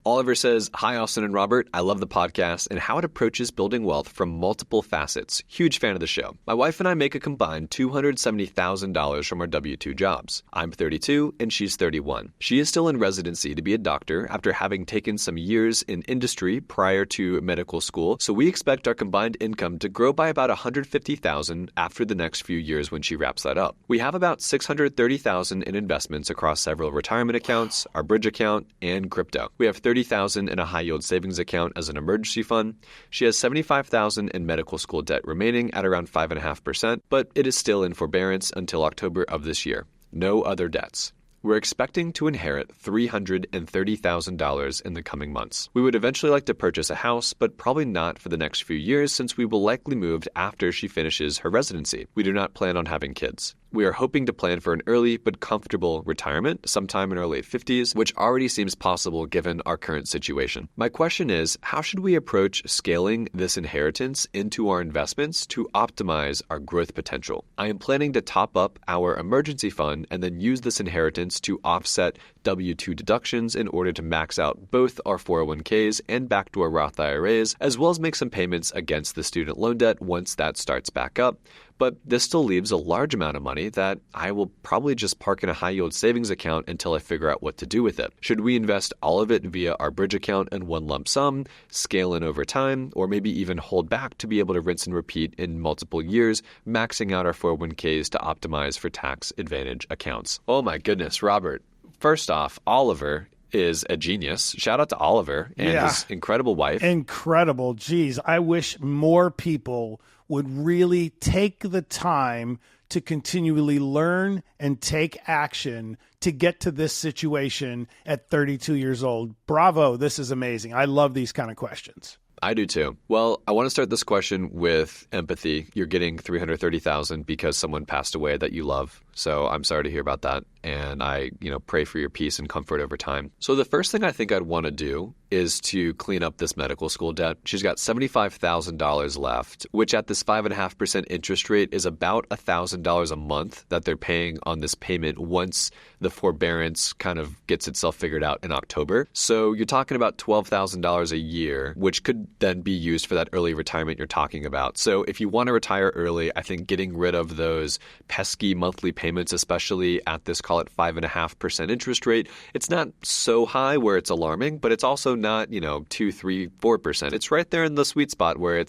Oliver says, "Hi, Austin and Robert. I love the podcast and how it approaches building wealth from multiple facets. Huge fan of the show. My wife and I make a combined $270,000 from our W-2 jobs. I'm 32 and she's 31. She is still in residency to be a doctor after having taken some years in industry prior to medical school, so we expect our combined income to grow by about $150,000 after the next few years when she wraps that up. We have about $630,000 in investments across several retirement accounts, our bridge account, and crypto. We have $30,000 in a high-yield savings account as an emergency fund. She has $75,000 in medical school debt remaining at around 5.5%, but it is still in forbearance until October of this year. No other debts. We're expecting to inherit $330,000 in the coming months. We would eventually like to purchase a house, but probably not for the next few years since we will likely move after she finishes her residency. We do not plan on having kids. We are hoping to plan for an early but comfortable retirement sometime in our late 50s, which already seems possible given our current situation. My question is, how should we approach scaling this inheritance into our investments to optimize our growth potential? I am planning to top up our emergency fund and then use this inheritance to offset W-2 deductions in order to max out both our 401ks and backdoor Roth IRAs, as well as make some payments against the student loan debt once that starts back up. But this still leaves a large amount of money that I will probably just park in a high-yield savings account until I figure out what to do with it. Should we invest all of it via our bridge account in one lump sum, scale in over time, or maybe even hold back to be able to rinse and repeat in multiple years, maxing out our 401ks to optimize for tax advantage accounts? Oh my goodness, Robert. First off, Oliver is a genius. Shout out to Oliver and his incredible wife. Incredible. Geez, I wish more people would really take the time to continually learn and take action to get to this situation at 32 years old. Bravo. This is amazing. I love these kind of questions. I do too. Well, I want to start this question with empathy. You're getting $330,000 because someone passed away that you love. So I'm sorry to hear about that. And I, pray for your peace and comfort over time. So the first thing I think I'd want to do is to clean up this medical school debt. She's got $75,000 left, which at this 5.5% interest rate is about $1,000 a month that they're paying on this payment once the forbearance kind of gets itself figured out in October. So you're talking about $12,000 a year, which could then be used for that early retirement you're talking about. So if you want to retire early, I think getting rid of those pesky monthly payments, especially at this, call it 5.5% interest rate, it's not so high where it's alarming, but it's also not, 2, 3, 4%. It's right there in the sweet spot where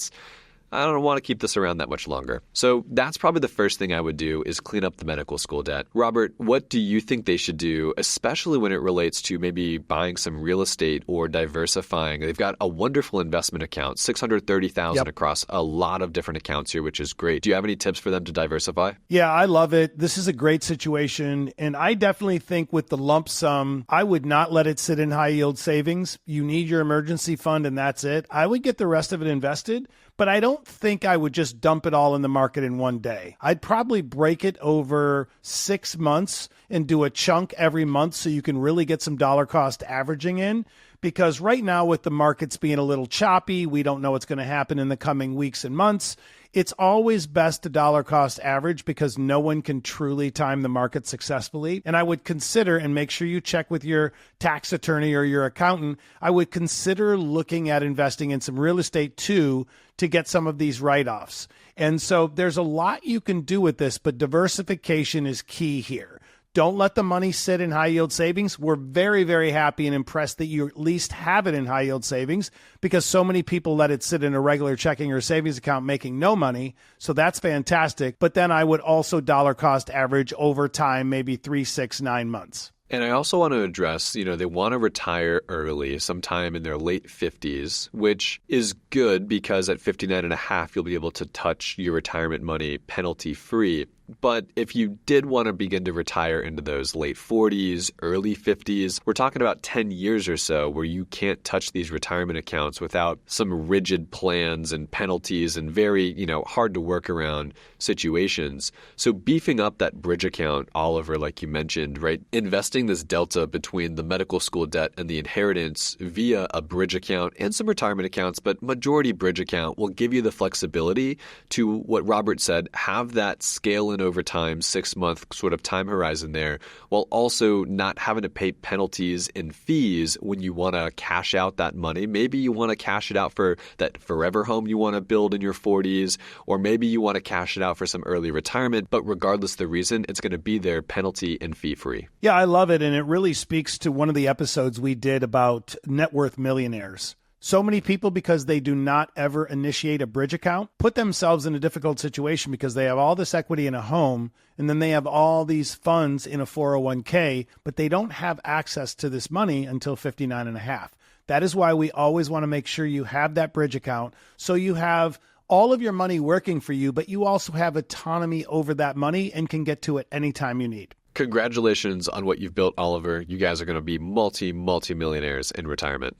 I don't want to keep this around that much longer. So that's probably the first thing I would do is clean up the medical school debt. Robert, what do you think they should do, especially when it relates to maybe buying some real estate or diversifying? They've got a wonderful investment account, $630,000 across a lot of different accounts here, which is great. Do you have any tips for them to diversify? Yeah, I love it. This is a great situation. And I definitely think with the lump sum, I would not let it sit in high yield savings. You need your emergency fund and that's it. I would get the rest of it invested. But I don't think I would just dump it all in the market in one day. I'd probably break it over 6 months and do a chunk every month so you can really get some dollar cost averaging in. Because right now with the markets being a little choppy, we don't know what's going to happen in the coming weeks and months. It's always best to dollar cost average because no one can truly time the market successfully. And I would consider, and make sure you check with your tax attorney or your accountant, I would consider looking at investing in some real estate too to get some of these write-offs. And so there's a lot you can do with this, but diversification is key here. Don't let the money sit in high yield savings. We're very, very happy and impressed that you at least have it in high yield savings because so many people let it sit in a regular checking or savings account making no money. So that's fantastic. But then I would also dollar cost average over time, maybe 3, 6, 9 months. And I also want to address, they want to retire early, sometime in their late 50s, which is good because at 59 and a half, you'll be able to touch your retirement money penalty free. But if you did want to begin to retire into those late 40s, early 50s, we're talking about 10 years or so where you can't touch these retirement accounts without some rigid plans and penalties and very, hard to work around situations. So beefing up that bridge account, Oliver, like you mentioned, right? Investing this delta between the medical school debt and the inheritance via a bridge account and some retirement accounts, but majority bridge account will give you the flexibility to what Robert said, have that scale in happen over time, 6-month sort of time horizon there, while also not having to pay penalties and fees when you want to cash out that money. Maybe you want to cash it out for that forever home you want to build in your 40s, or maybe you want to cash it out for some early retirement, but regardless of the reason, it's going to be there penalty and fee free. Yeah, I love it. And it really speaks to one of the episodes we did about net worth millionaires. So many people, because they do not ever initiate a bridge account, put themselves in a difficult situation because they have all this equity in a home and then they have all these funds in a 401k, but they don't have access to this money until 59 and a half. That is why we always want to make sure you have that bridge account so you have all of your money working for you, but you also have autonomy over that money and can get to it anytime you need. Congratulations on what you've built, Oliver. You guys are going to be multi-millionaires in retirement.